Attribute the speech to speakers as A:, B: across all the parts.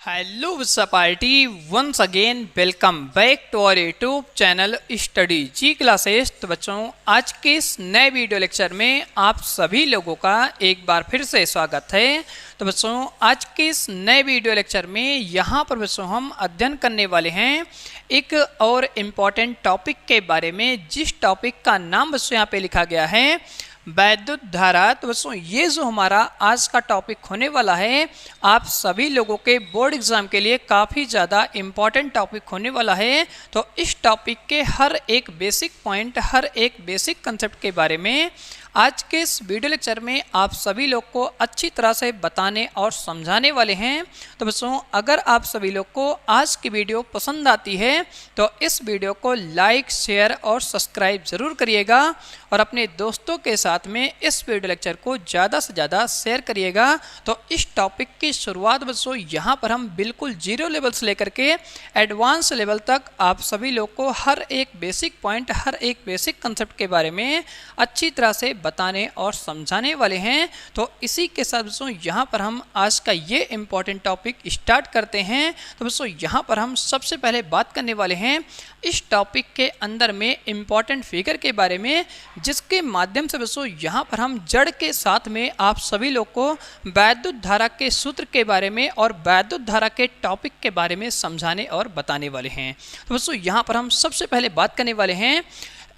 A: Hello party once again welcome back to our YouTube channel study G classes. तो बच्चों, आज के इस नए वीडियो लेक्चर में आप सभी लोगों का एक बार फिर से स्वागत है। तो बच्चों, आज के इस नए वीडियो लेक्चर में यहाँ पर बच्चों हम अध्ययन करने वाले हैं एक और इम्पॉर्टेंट टॉपिक के बारे में, जिस टॉपिक का नाम बच्चों यहाँ पे लिखा गया है वैद्युत धारा। तो बच्चों, ये जो हमारा आज का टॉपिक होने वाला है आप सभी लोगों के बोर्ड एग्जाम के लिए काफ़ी ज़्यादा इम्पॉर्टेंट टॉपिक होने वाला है। तो इस टॉपिक के हर एक बेसिक पॉइंट, हर एक बेसिक कंसेप्ट के बारे में आज के इस वीडियो लेक्चर में आप सभी लोग को अच्छी तरह से बताने और समझाने वाले हैं। तो बच्चों, अगर आप सभी लोग को आज की वीडियो पसंद आती है तो इस वीडियो को लाइक, शेयर और सब्सक्राइब ज़रूर करिएगा और अपने दोस्तों के साथ में इस वीडियो लेक्चर को ज़्यादा से ज़्यादा शेयर करिएगा। तो इस टॉपिक की शुरुआत बच्चों यहाँ पर हम बिल्कुल जीरो लेवल से लेकर के एडवांस लेवल तक आप सभी लोग को हर एक बेसिक पॉइंट, हर एक बेसिक कंसेप्ट के बारे में अच्छी तरह से बताने और समझाने वाले हैं। तो इसी के साथ बच्चों यहाँ पर हम आज का ये इम्पॉर्टेंट टॉपिक स्टार्ट करते हैं। तो बच्चों, यहाँ पर हम सबसे पहले बात करने वाले हैं इस टॉपिक के अंदर में इम्पॉर्टेंट फिगर के बारे में, जिसके माध्यम से बच्चों यहाँ पर हम जड़ के साथ में आप सभी लोग को वैद्युत धारा के सूत्र के बारे में और वैद्युत धारा के टॉपिक के बारे में समझाने और बताने वाले हैं। तो बच्चों, यहाँ पर हम सबसे पहले बात करने वाले हैं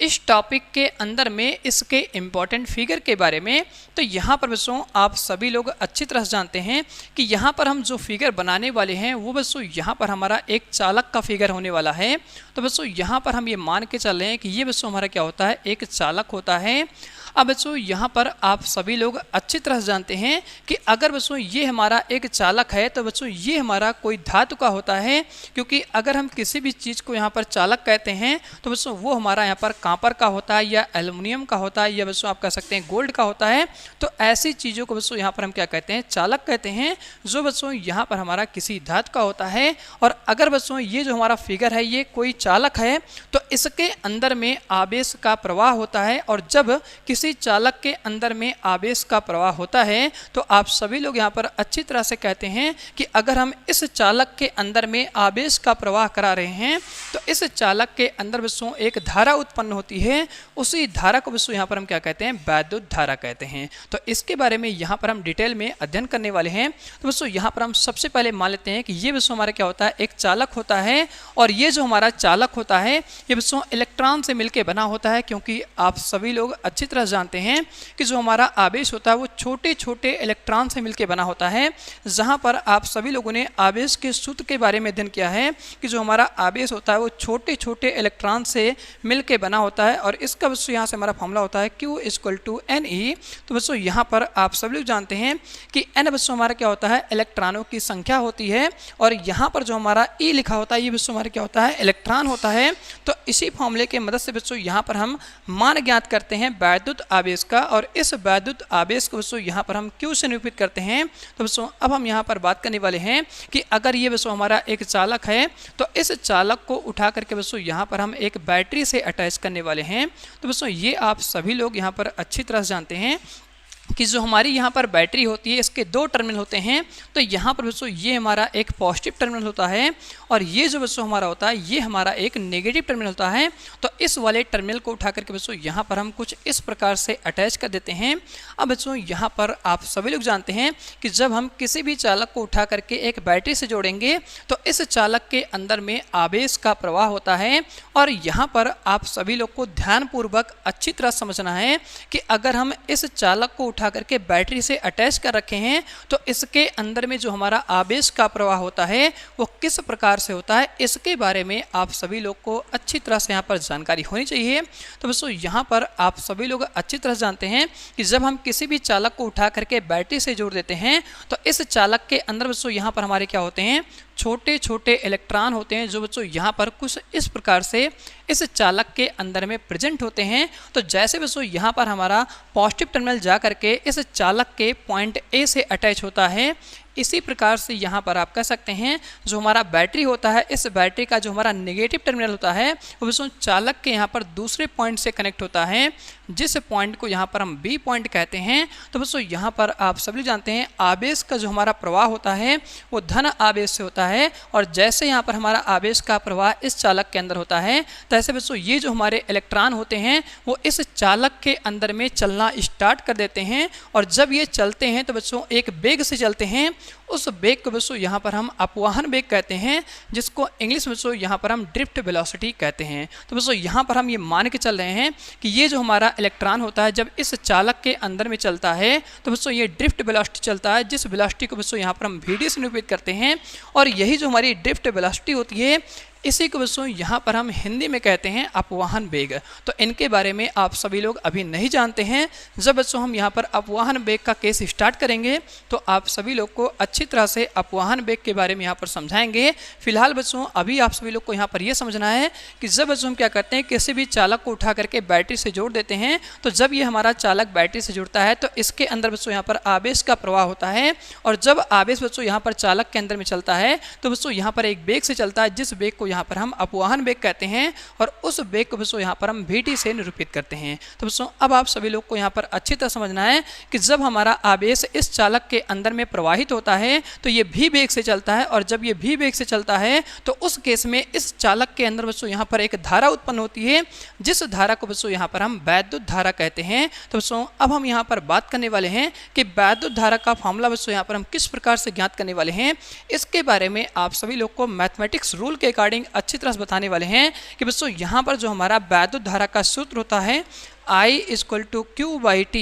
A: इस टॉपिक के अंदर में इसके इम्पॉर्टेंट फिगर के बारे में। तो यहाँ पर बच्चों आप सभी लोग अच्छी तरह से जानते हैं कि यहाँ पर हम जो फिगर बनाने वाले हैं वो बच्चों यहाँ पर हमारा एक चालक का फिगर होने वाला है। तो बच्चों यहाँ पर हम ये मान के चल रहे हैं कि ये बच्चों हमारा क्या होता है, एक चालक होता है। अब बच्चों यहाँ पर आप सभी लोग अच्छी तरह से जानते हैं कि अगर बच्चों ये हमारा एक चालक है तो बच्चों ये हमारा कोई धातु का होता है, क्योंकि अगर हम किसी भी चीज़ को यहाँ पर चालक कहते हैं तो बच्चों वो हमारा यहाँ पर कॉपर का होता है या एल्युमिनियम का होता है या बच्चों आप कह सकते हैं गोल्ड का होता है। तो ऐसी चीज़ों को बच्चों यहाँ पर हम क्या कहते हैं, चालक कहते हैं, जो बच्चों यहाँ पर हमारा किसी धातु का होता है। और अगर बच्चों ये जो हमारा फिगर है ये कोई चालक है तो इसके अंदर में आवेश का प्रवाह होता है। और जब किसी चालक के अंदर में आवेश का प्रवाह होता है तो आप सभी लोग यहाँ पर अच्छी तरह से कहते हैं कि अगर हम इस चालक के अंदर में आवेश का प्रवाह करा रहे हैं तो इस चालक के अंदर बच्चों एक धारा उत्पन्न होती है। उसी धारा को बच्चों यहाँ पर हम क्या कहते हैं, वैद्युत धारा कहते हैं। तो इसके बारे में यहाँ पर हम डिटेल में अध्ययन करने वाले हैं। तो बच्चों यहाँ पर हम सबसे पहले मान लेते हैं कि ये बच्चों हमारा क्या होता है, एक चालक होता है। और ये जो हमारा चालक होता है ये बच्चों इलेक्ट्रॉन से मिलकर बना होता है, क्योंकि आप सभी लोग अच्छी तरह जानते हैं कि जो हमारा आवेश होता है वो छोटे छोटे इलेक्ट्रॉन से मिलकर बना होता है। जहां पर आप सभी लोगों ने आवेश के सूत्र के बारे में अध्ययन किया है कि जो हमारा आवेश होता है वो छोटे छोटे इलेक्ट्रॉन से मिलकर बना होता है। और इसका बच्चों यहाँ से हमारा फॉर्मूला होता है Q = Ne। तो बच्चों यहाँ पर आप सभी लोग जानते हैं कि N बच्चों हमारा क्या होता है, इलेक्ट्रॉनों की संख्या होती है। और यहाँ पर जो हमारा E लिखा होता है ये बच्चों हमारा क्या होता है, इलेक्ट्रॉन होता है। तो इसी फॉर्मूले की मदद से बच्चों यहाँ पर हम मान ज्ञात करते हैं वैद्युत आवेश का। और इस वैद्युत आवेश को बच्चों यहाँ पर हम Q से निरूपित करते हैं। तो बच्चों अब हम यहाँ पर बात करने वाले हैं कि अगर ये बच्चों हमारा एक चालक है तो इस चालक को उठा करके बच्चों यहाँ पर हम एक बैटरी से अटैच करने वाले हैं। तो बच्चों ये आप सभी लोग यहाँ पर अच्छी तरह से जानते हैं कि जो हमारी यहाँ पर बैटरी होती है इसके दो टर्मिनल होते हैं। तो यहाँ पर बच्चों ये हमारा एक पॉजिटिव टर्मिनल होता है और ये जो बच्चों हमारा होता है ये हमारा एक नेगेटिव टर्मिनल होता है। तो इस वाले टर्मिनल को उठा करके बच्चों यहाँ पर हम कुछ इस प्रकार से अटैच कर देते हैं। अब बच्चों यहाँ पर आप सभी लोग जानते हैं कि जब हम किसी भी चालक को उठा करके एक बैटरी से जोड़ेंगे तो इस चालक के अंदर में आवेश का प्रवाह होता है। और यहाँ पर आप सभी लोग को ध्यानपूर्वक अच्छी तरह समझना है कि अगर हम इस चालक को उठा करके बैटरी से अटैच कर रखे हैं तो इसके अंदर में जो हमारा आवेश का प्रवाह होता है वो किस प्रकार से होता है, इसके बारे में आप सभी लोग को अच्छी तरह से यहाँ पर जानकारी होनी चाहिए। तो बच्चों यहाँ पर आप सभी लोग अच्छी तरह से जानते हैं कि जब हम किसी भी चालक को उठा करके बैटरी से जोड़ देते हैं तो इस चालक के अंदर बच्चों यहाँ पर हमारे क्या होते हैं, छोटे छोटे इलेक्ट्रॉन होते हैं, जो बच्चों यहाँ पर कुछ इस प्रकार से इस चालक के अंदर में प्रेजेंट होते हैं। तो जैसे बच्चों यहाँ पर हमारा पॉजिटिव टर्मिनल जा करके इस चालक के पॉइंट ए से अटैच होता है, इसी प्रकार से यहाँ पर आप कह सकते हैं जो हमारा बैटरी होता है, इस बैटरी का जो हमारा नेगेटिव टर्मिनल होता है वो बच्चों चालक के यहाँ पर दूसरे पॉइंट से कनेक्ट होता है, जिस पॉइंट को यहाँ पर हम बी पॉइंट कहते हैं। तो बच्चों यहाँ पर आप सभी जानते हैं आवेश का जो हमारा प्रवाह होता है वो धन आवेश से होता है, और जैसे यहाँ पर हमारा आवेश का प्रवाह इस चालक के अंदर होता है, तो ऐसे बच्चों ये जो हमारे इलेक्ट्रॉन होते हैं वो इस चालक के अंदर में चलना स्टार्ट कर देते हैं, और जब ये चलते हैं तो बच्चों एक वेग से चलते हैं। उस वेग को बच्चों यहाँ पर हम अपवाहन वेग कहते हैं, जिसको इंग्लिश में बच्चों यहाँ पर हम ड्रिफ्ट वेलोसिटी कहते हैं। तो बच्चों यहाँ पर हम ये मान के चल रहे हैं कि ये जो हमारा इलेक्ट्रॉन होता है जब इस चालक के अंदर में चलता है तो बच्चों ये ड्रिफ्ट वेलोसिटी चलता है, जिस वेलोसिटी को बच्चों यहाँ पर हम वीडी से निरूपित करते हैं। और यही जो हमारी ड्रिफ्ट वेलोसिटी होती है इसी को बच्चों यहाँ पर हम हिंदी में कहते हैं अपवाहन वेग। तो इनके बारे में आप सभी लोग अभी नहीं जानते हैं। जब बच्चों हम यहाँ पर अपवाहन वेग का केस स्टार्ट करेंगे तो आप सभी लोग को अच्छी तरह से अपवाहन वेग के बारे में यहाँ पर समझाएंगे। फिलहाल बच्चों अभी आप सभी लोग को यहाँ पर यह समझना है कि जब बच्चों हम क्या करते हैं किसी भी चालक को उठा करके बैटरी से जोड़ देते हैं, तो जब ये हमारा चालक बैटरी से जुड़ता है तो इसके अंदर बच्चों यहाँ पर आवेश का प्रवाह होता है, और जब आवेश बच्चों यहाँ पर चालक के अंदर में चलता है तो बच्चों यहाँ पर एक वेग से चलता है, जिस वेग को यहाँ पर हम अपवाहन वेग कहते हैं, और उस वेग को बच्चों यहाँ पर हम वीटी से निरूपित करते हैं। तो बच्चों अब आप सभी लोग को यहाँ पर अच्छी तरह समझना है कि जब हमारा आवेश इस चालक के अंदर में प्रवाहित होता है तो ये भी वेग से चलता है, और जब ये भी वेग से चलता है तो उस केस में इस चालक के अंदर बच्चों यहाँ पर एक धारा उत्पन्न होती है, जिस धारा को बच्चों यहाँ पर हम वैद्युत धारा कहते हैं। तो बच्चों अब हम यहाँ पर बात करने वाले हैं कि वैद्युत धारा का फॉर्मूला बच्चों यहाँ पर हम किस प्रकार से ज्ञात करने वाले हैं। इसके बारे में आप सभी लोग को मैथमेटिक्स रूल के अकॉर्डिंग अच्छी तरह से बताने वाले हैं कि बच्चों यहाँ पर जो हमारा वैद्युत धारा का सूत्र होता है I = Q/T,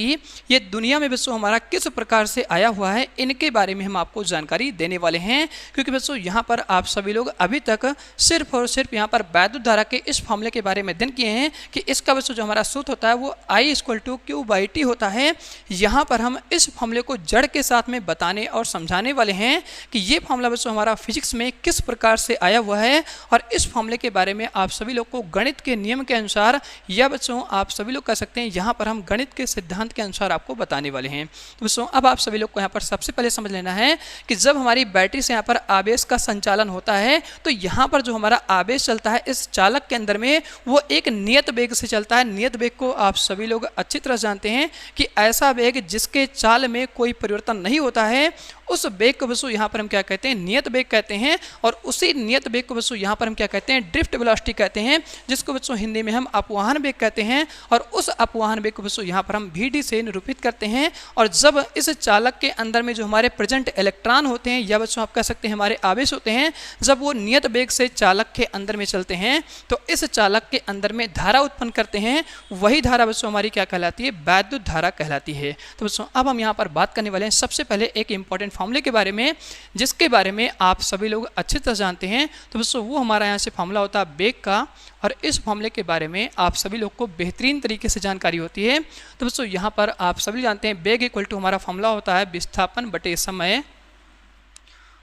A: ये दुनिया में बच्चों हमारा किस प्रकार से आया हुआ है इनके बारे में हम आपको जानकारी देने वाले हैं। क्योंकि बच्चों यहाँ पर आप सभी लोग अभी तक सिर्फ और सिर्फ यहाँ पर वैद्युत धारा के इस फॉर्मूले के बारे में अध्ययन किए हैं कि इसका बच्चों जो हमारा सूत्र होता है वो I = Q/T होता है। यहाँ पर हम इस फॉर्मूले को जड़ के साथ में बताने और समझाने वाले हैं कि ये फॉर्मूला बच्चों हमारा फिजिक्स में किस प्रकार से आया हुआ है, और इस फॉर्मूले के बारे में आप सभी लोग को गणित के नियम के अनुसार या बच्चों आप सभी लोग सकते हैं यहाँ पर हम गणित के सिद्धांत के अनुसार आपको बताने वाले हैं। तो दोस्तों अब आप सभी लोग को यहाँ पर सबसे पहले समझ लेना है कि जब हमारी बैटरी से यहाँ पर आवेश का संचालन होता है तो यहाँ पर जो हमारा आवेश चलता है इस चालक के अंदर में वो एक नियत वेग से चलता है। नियत वेग को आप सभी लोग अच्छी तरह जानते हैं कि ऐसा वेग जिसके चाल में कोई परिवर्तन नहीं होता है उस वेग को बच्चों यहाँ पर हम क्या कहते हैं, नियत वेग कहते हैं। और उसी नियत वेग को बच्चों यहाँ पर हम क्या कहते हैं, ड्रिफ्ट वेलोसिटी कहते हैं, जिसको बच्चों हिंदी में हम अपवाहन वेग कहते हैं। और उस अपवाहन वेग को बच्चों यहाँ पर हम वीडी से निरूपित करते हैं। और जब इस चालक के अंदर में जो हमारे प्रेजेंट इलेक्ट्रॉन होते हैं या बच्चों आप कह सकते हैं हमारे आवेश होते हैं, जब वो नियत वेग से चालक के अंदर में चलते हैं तो इस चालक के अंदर में धारा उत्पन्न करते हैं। वही धारा बच्चों हमारी क्या कहलाती है, वैद्युत धारा कहलाती है। तो बच्चों अब हम यहाँ पर बात करने वाले हैं सबसे पहले एक इंपॉर्टेंट फॉर्मूले के बारे में, जिसके बारे में आप सभी लोग अच्छी तरह जानते हैं। तो बच्चों वो हमारा यहाँ से फॉर्मूला होता है वेग का, और इस फॉर्मूले के बारे में आप सभी लोग को बेहतरीन तरीके से जानकारी होती है। तो बच्चों यहाँ पर आप सभी जानते हैं वेग = हमारा फॉर्मूला होता है विस्थापन बटे समय।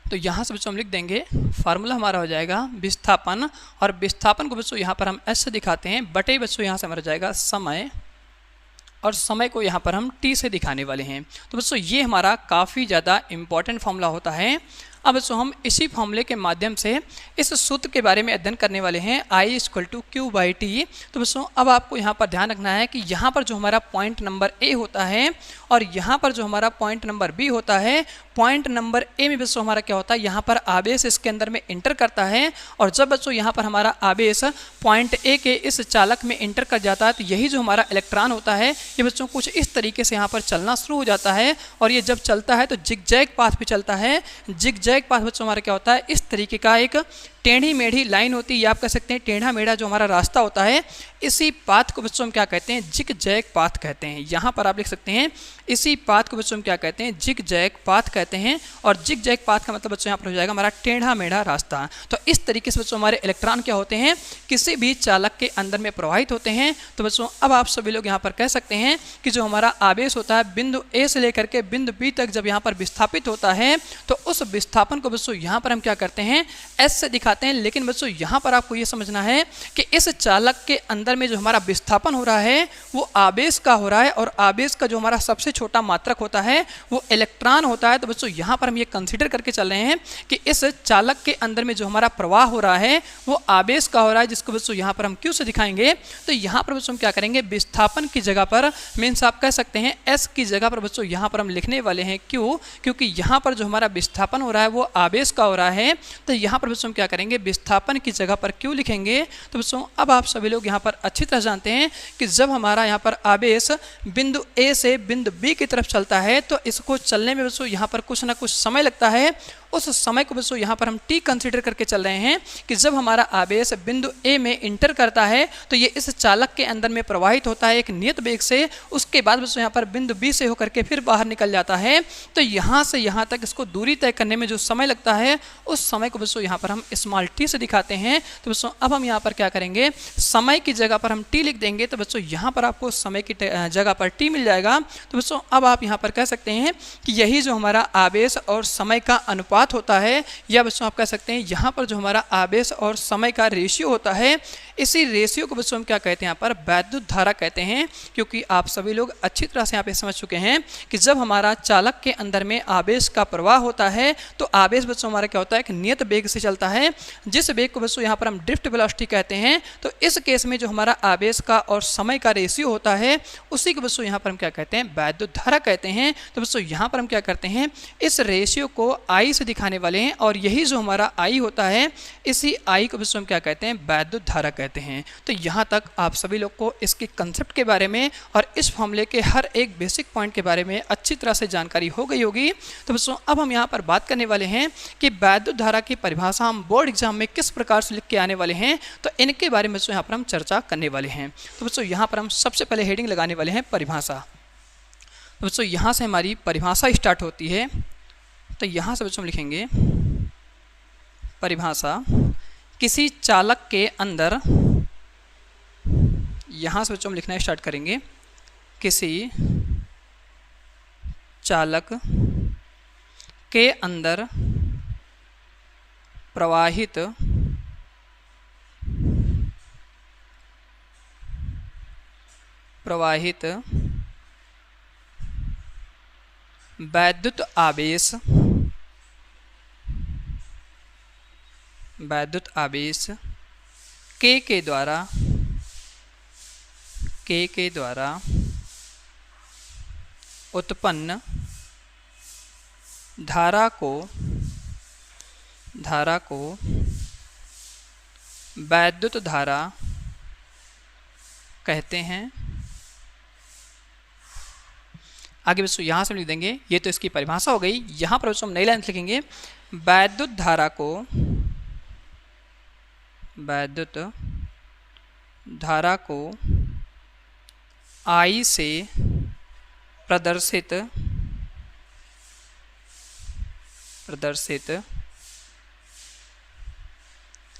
A: तो यहाँ से बच्चों हम लिख देंगे फार्मूला हमारा हो जाएगा विस्थापन, और विस्थापन को बच्चों यहाँ पर हम ऐसे दिखाते हैं बटे बच्चों यहाँ से हमारा जाएगा समय, और समय को यहाँ पर हम t से दिखाने वाले हैं। तो बच्चों ये हमारा काफ़ी ज़्यादा इम्पॉर्टेंट फॉर्मूला होता है। अब बच्चों हम इसी फॉर्मूले के माध्यम से इस सूत्र के बारे में अध्ययन करने वाले हैं I = Q/T। तो बच्चों अब आपको यहाँ पर ध्यान रखना है कि यहाँ पर जो हमारा पॉइंट नंबर A होता है और यहाँ पर जो हमारा पॉइंट नंबर B होता है, पॉइंट नंबर A में बच्चों हमारा क्या होता है, यहाँ पर आवेश इसके अंदर में इंटर करता है। और जब बच्चों यहाँ पर हमारा आवेश पॉइंट A के इस चालक में इंटर कर जाता है तो यही जो हमारा इलेक्ट्रॉन होता है ये बच्चों कुछ इस तरीके से यहाँ पर चलना शुरू हो जाता है। और ये जब चलता है तो जिगजैग पाथ पे चलता है। जिगजैग पाथ बच्चों हमारा क्या होता है, इस तरीके का एक टेढ़ी मेढ़ी लाइन होती है, या आप कह सकते हैं टेढ़ा मेढ़ा जो हमारा रास्ता होता है, इसी पाथ को बच्चों हम क्या कहते हैं, जिगजैग पाथ कहते हैं। यहाँ पर आप लिख सकते हैं इसी पाथ को बच्चों हम क्या कहते हैं, जिगजैग पाथ कहते हैं। और जिगजैग पाथ का मतलब बच्चों यहाँ पर हो जाएगा हमारा टेढ़ा मेढ़ा रास्ता। तो इस तरीके से बच्चों हमारे इलेक्ट्रॉन क्या होते हैं, किसी भी चालक के अंदर में प्रवाहित होते हैं। तो बच्चों अब आप सभी लोग यहाँ पर कह सकते हैं कि जो हमारा आवेश होता है बिंदु A से लेकर के बिंदु B तक जब यहाँ पर विस्थापित होता है तो उस विस्थापित विस्थापन को बच्चों यहाँ पर हम क्या करते हैं, एस से दिखाते हैं। लेकिन बच्चों यहाँ पर आपको ये समझना है कि इस चालक के अंदर में जो हमारा विस्थापन हो रहा है वो आवेश का हो रहा है, और आवेश का जो हमारा सबसे छोटा मात्रक होता है वो इलेक्ट्रॉन होता है। तो बच्चों यहाँ पर हम ये कंसीडर करके चल रहे हैं कि इस चालक के अंदर में जो हमारा प्रवाह हो रहा है वो आवेश का हो रहा है, जिसको बच्चों यहाँ पर हम क्यों से दिखाएंगे। तो यहाँ पर बच्चों हम क्या करेंगे, विस्थापन की जगह पर मीन्स आप कह सकते हैं एस की जगह पर बच्चों यहाँ पर हम लिखने वाले हैं। क्यों, क्योंकि यहाँ पर जो हमारा विस्थापन हो रहा है वो आवेश का हो रहा है। तो यहाँ पर बच्चों हम क्या करेंगे, विस्थापन की जगह पर क्यों लिखेंगे। तो बच्चों अब आप सभी लोग यहाँ पर अच्छी तरह जानते हैं कि जब हमारा यहाँ पर आवेश बिंदु ए से बिंदु बी की तरफ चलता है तो इसको चलने में बच्चों यहाँ पर कुछ ना कुछ समय लगता है। उस समय को बच्चों यहाँ पर हम टी कंसीडर करके चल रहे हैं कि जब हमारा आवेश बिंदु ए में इंटर करता है तो ये इस चालक के अंदर में प्रवाहित होता है एक नियत वेग से। उसके बाद बच्चों यहाँ पर बिंदु बी से होकर के फिर बाहर निकल जाता है। तो यहाँ से यहाँ तक इसको दूरी तय करने में जो समय लगता है उस समय को बच्चों यहाँ पर हम स्मॉल टी से दिखाते हैं। तो बच्चों अब हम यहाँ पर क्या करेंगे, समय की जगह पर हम टी लिख देंगे। तो बच्चों यहाँ पर आपको समय की जगह पर टी मिल जाएगा। तो बच्चों अब आप यहाँ पर कह सकते हैं कि यही जो हमारा आवेश और समय का अनुपात होता है, या बच्चों आप कह सकते हैं यहाँ पर जो हमारा आवेश और समय का रेशियो होता है, इसी रेशियो को बच्चों हम क्या कहते हैं, यहाँ पर वैद्युत धारा कहते हैं। क्योंकि आप सभी लोग अच्छी तरह से यहाँ पे समझ चुके हैं कि जब हमारा चालक के अंदर में आवेश का प्रवाह होता है तो आवेश बच्चों हमारा क्या होता है, एक नियत वेग से चलता है, जिस वेग को बच्चों यहाँ पर हम ड्रिफ्ट वेलोसिटी कहते हैं। तो इस केस में जो हमारा आवेश का और समय का रेशियो होता है उसी को बच्चों यहाँ पर हम क्या कहते हैं, वैद्युत धारा कहते हैं। तो बच्चों यहाँ पर हम क्या करते हैं, इस रेशियो को आई से दिखाने वाले हैं, और यही जो हमारा आई होता है इसी आई को बच्चों हम क्या कहते हैं, वैद्युत धारा कहते हैं। तो यहाँ तक आप सभी लोग को इसके कंसेप्ट के बारे में और इस फॉर्मूले के हर एक बेसिक पॉइंट के बारे में अच्छी तरह से जानकारी हो गई होगी। तो बच्चों अब हम यहाँ पर बात करने वाले हैं कि वैद्युत धारा की परिभाषा हम बोर्ड एग्जाम में किस प्रकार से लिख के आने वाले हैं। तो इनके बारे में बच्चों यहाँ पर हम चर्चा करने वाले हैं। तो बच्चों यहाँ पर हम सबसे पहले हेडिंग लगाने वाले हैं परिभाषा। तो बच्चों यहाँ से हमारी परिभाषा स्टार्ट होती है। तो यहाँ से बच्चों हम लिखेंगे परिभाषा, किसी चालक के अंदर, यहाँ से बच्चों हम लिखना स्टार्ट करेंगे, किसी चालक के अंदर प्रवाहित वैद्युत आवेश K के द्वारा उत्पन्न धारा को वैद्युत धारा कहते हैं। आगे बच्चों यहाँ से लिख देंगे, ये तो इसकी परिभाषा हो गई। यहाँ पर बच्चों हम नई लाइन लिखेंगे, वैद्युत धारा को I से प्रदर्शित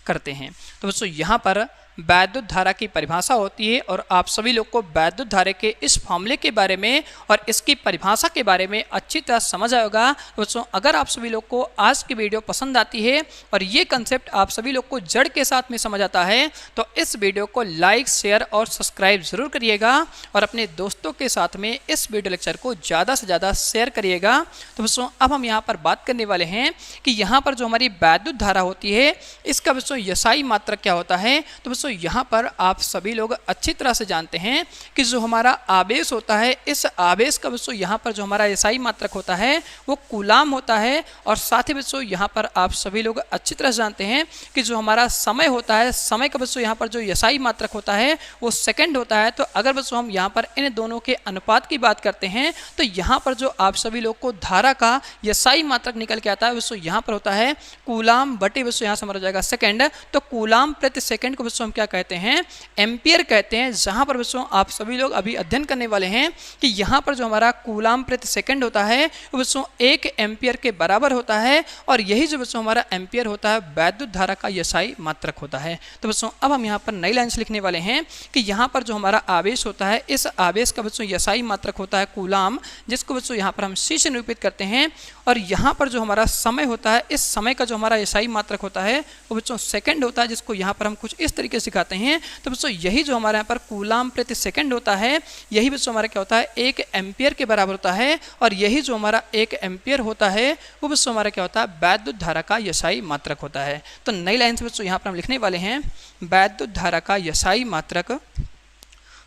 A: करते हैं। तो बच्चों यहाँ पर वैद्युत धारा की परिभाषा होती है, और आप सभी लोग को वैद्युत धारा के इस फॉर्मूले के बारे में और इसकी परिभाषा के बारे में अच्छी तरह समझ आएगा। तो बच्चों अगर आप सभी लोग को आज की वीडियो पसंद आती है और ये कंसेप्ट आप सभी लोग को जड़ के साथ में समझ आता है तो इस वीडियो को लाइक, शेयर और सब्सक्राइब जरूर करिएगा, और अपने दोस्तों के साथ में इस वीडियो लेक्चर को ज़्यादा से ज़्यादा शेयर करिएगा। तो बच्चों अब हम यहाँ पर बात करने वाले हैं कि यहाँ पर जो हमारी वैद्युत धारा होती है इसका बच्चों यसाई मात्रक क्या होता है। तो बच्चों यहाँ पर आप सभी लोग अच्छी तरह से जानते हैं कि जो हमारा आवेश होता है, इस आवेश का बच्चों यहाँ पर जो हमारा एसआई मात्रक होता है वो कूलाम होता है, और साथ ही बच्चों यहाँ पर आप सभी लोग अच्छी तरह से जानते हैं कि जो हमारा समय होता है, समय का बच्चों यहाँ पर जो एसआई मात्रक होता है वो सेकंड होता है। तो अगर बच्चों हम यहाँ पर इन दोनों के अनुपात की बात करते हैं तो यहाँ पर जो आप सभी लोग को धारा का एसआई मात्रक निकल के आता है बच्चों यहाँ पर होता है कूलाम बटे बच्चों यहाँ से हमारा जाएगा सेकंड। तो कूलाम प्रति सेकंड को बच्चों हम क्या कहते हैं, एम्पियर कहते हैं। जहां पर बच्चों आप सभी लोग अभी अध्ययन करने वाले हैं कि यहां पर जो हमारा कूलाम प्रति सेकंड होता है वो बच्चों 1 एम्पियर के बराबर होता है, और यही जो बच्चों हमारा एम्पियर होता है वैद्युत धारा का एसआई मात्रक होता है। तो बच्चों अब हम यहाँ पर नई लाइन से लिखने वाले हैं कि यहाँ पर जो हमारा आवेश होता है इस आवेश का बच्चों एसआई मात्रक होता है कूलाम, जिसको बच्चों यहाँ पर हम सी से निरूपित करते हैं, और यहाँ पर जो हमारा समय होता है, इस समय का जो हमारा एसआई मात्रक होता है वो बच्चों सेकंड होता है, जिसको यहाँ पर हम कुछ इस तरीके से सिखाते हैं। तो बच्चों यही जो हमारे यहाँ पर कूलाम प्रति सेकंड होता है, यही बच्चों हमारा क्या होता है, 1 एम्पियर के बराबर होता है। और यही जो हमारा 1 एम्पियर होता है वो बच्चों हमारा क्या होता है, वैद्युत धारा का एसआई मात्रक होता है। तो नई लाइन से बच्चों यहाँ पर हम लिखने वाले हैं वैद्युत धारा का एसआई मात्रक।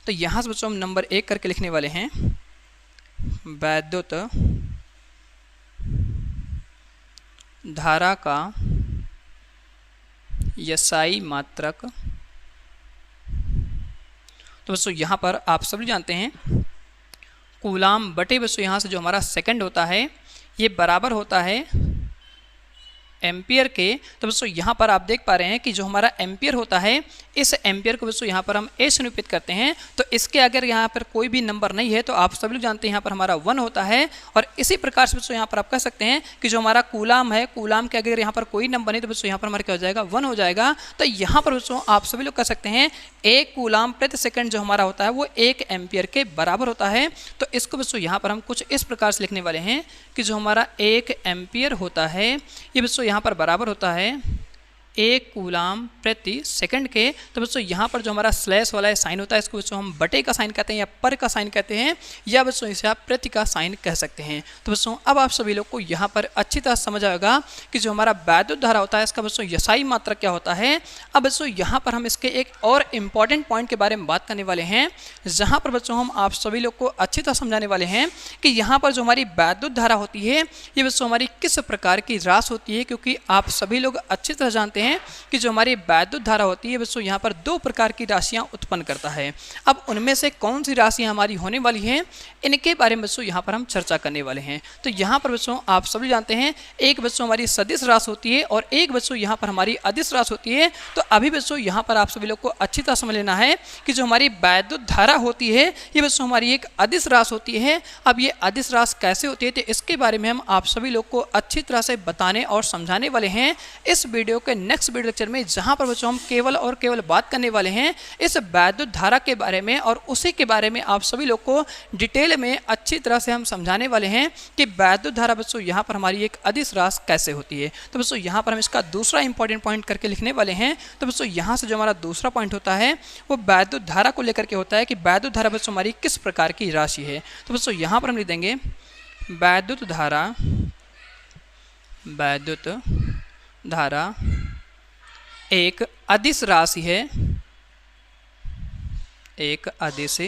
A: तो यहाँ से बच्चों हम नंबर 1 करके लिखने वाले हैं वैद्युत धारा का एसआई मात्रक। तो बच्चों यहाँ पर आप सभी जानते हैं कूलाम बटे बच्चों यहाँ से जो हमारा सेकंड होता है ये बराबर होता है एम्पियर के। तो बच्चों यहाँ पर आप देख पा रहे हैं कि जो हमारा एम्पियर होता है, इस एम्पियर को बच्चों यहाँ पर हम ए से निरूपित करते हैं। तो इसके अगर यहाँ पर कोई भी नंबर नहीं है तो आप सभी लोग जानते हैं यहाँ पर हमारा 1 होता है। और इसी प्रकार से बच्चों यहाँ पर आप कह सकते हैं कि जो हमारा कूलाम है, कूलाम के अगर यहाँ पर कोई नंबर नहीं तो बच्चों यहाँ पर हमारा क्या हो जाएगा, 1 हो जाएगा। तो यहाँ पर बच्चों आप सभी लोग कह सकते हैं 1 कूलाम प्रति सेकंड जो हमारा होता है वो 1 एम्पियर के बराबर होता है। तो इसको बच्चों यहाँ पर हम कुछ इस प्रकार से लिखने वाले हैं कि जो हमारा 1 एम्पियर होता है ये बच्चों यहाँ पर बराबर होता है 1 कूलाम प्रति सेकंड के। तो बच्चों यहाँ पर जो हमारा स्लैश वाला साइन होता है इसको बच्चों हम बटे का साइन कहते हैं या पर का साइन कहते हैं, या बच्चों इसे आप प्रति का साइन कह सकते हैं। तो बच्चों अब आप सभी लोग को यहाँ पर अच्छी तरह समझ आएगा कि जो हमारा वैद्युत धारा होता है इसका बच्चों एसआई मात्रक क्या होता है। अब बच्चों यहाँ पर हम इसके एक और इम्पॉर्टेंट पॉइंट के बारे में बात करने वाले हैं, जहाँ पर बच्चों हम आप सभी लोग को अच्छी तरह समझाने वाले हैं कि यहाँ पर जो हमारी वैद्युत धारा होती है ये बच्चों हमारी किस प्रकार की रास होती है। क्योंकि आप सभी लोग अच्छी तरह जानते हैं कि जो हमारी वैद्युत धारा होती है बच्चों यहाँ पर 2 प्रकार की राशियां उत्पन्न करता है। अब उनमें से कौन सी राशियां हमारी होने वाली हैं, इनके बारे में बच्चों यहाँ पर हम चर्चा करने वाले हैं। तो यहाँ पर बच्चों आप सभी जानते हैं एक बच्चों हमारी सदिश राशि होती है और एक बच्चों यहाँ पर हमारी अदिश राशि होती है। तो अभी बच्चों यहाँ पर आप सभी लोग को अच्छी तरह समझ लेना है कि जो हमारी वैद्युत धारा होती है ये बच्चों हमारी एक अदिश राशि होती है। अब ये अदिश राशि कैसे होती है तो इसके बारे में हम आप सभी लोग को अच्छी तरह से बताने और समझाने वाले हैं इस वीडियो के नेक्स्ट वीडियो लेक्चर में, जहां पर बच्चों हम केवल और केवल बात करने वाले हैं इस वैद्युत धारा के बारे में। और उसी के बारे में आप सभी लोग को डिटेल में अच्छी तरह से हम समझाने वाले हैं कि वैद्युत धारा बच्चों यहाँ पर हमारी एक अदिश राशि कैसे होती है। तो बच्चों यहाँ पर हम इसका दूसरा इंपॉर्टेंट पॉइंट करके लिखने वाले हैं। तो बच्चों यहाँ से जो हमारा दूसरा पॉइंट होता है वो वैद्युत धारा को लेकर के होता है कि वैद्युत धारा बच्चों हमारी किस प्रकार की राशि है। तो बच्चों यहाँ पर हम लिख देंगे वैद्युत धारा एक अदिश राशि है, एक अदिश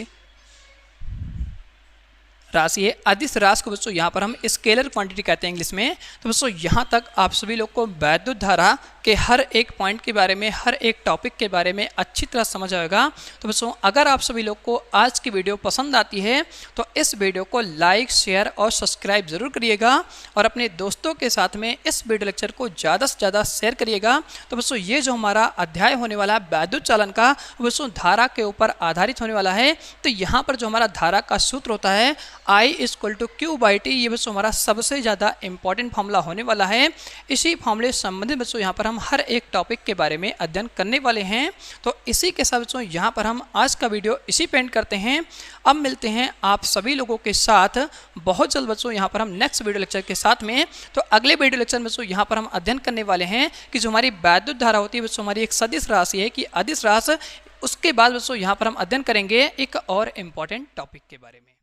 A: राशि है। अदिश राशि को बच्चों यहाँ पर हम स्केलर क्वांटिटी कहते हैं इंग्लिश में। तो बच्चों यहाँ तक आप सभी लोग को वैद्युत धारा के हर एक पॉइंट के बारे में, हर एक टॉपिक के बारे में अच्छी तरह समझ आएगा। तो बच्चों अगर आप सभी लोग को आज की वीडियो पसंद आती है तो इस वीडियो को लाइक, शेयर और सब्सक्राइब जरूर करिएगा और अपने दोस्तों के साथ में इस वीडियो लेक्चर को ज़्यादा से ज़्यादा शेयर करिएगा। तो बच्चों ये जो हमारा अध्याय होने वाला है वैद्युत चालन का, बच्चों धारा के ऊपर आधारित होने वाला है। तो यहाँ पर जो हमारा धारा का सूत्र होता है I = Q/T, ये बच्चों हमारा सबसे ज़्यादा इंपॉर्टेंट फॉर्मूला होने वाला है। इसी फॉर्मूले से संबंधित बच्चों यहाँ पर हम हर एक टॉपिक के बारे में अध्ययन करने वाले हैं। तो इसी के साथ बच्चों यहाँ पर हम आज का वीडियो इसी पे एंड करते हैं। अब मिलते हैं आप सभी लोगों के साथ बहुत जल्द बच्चों यहाँ पर हम नेक्स्ट वीडियो लेक्चर के साथ में। तो अगले वीडियो लेक्चर में बच्चों यहाँ पर हम अध्ययन करने वाले हैं कि जो हमारी वैद्युत धारा होती है बच्चों हमारी एक सदिश राशि है कि अदिश राशि। उसके बाद बच्चों यहाँ पर हम अध्ययन करेंगे एक और इम्पॉर्टेंट टॉपिक के बारे में।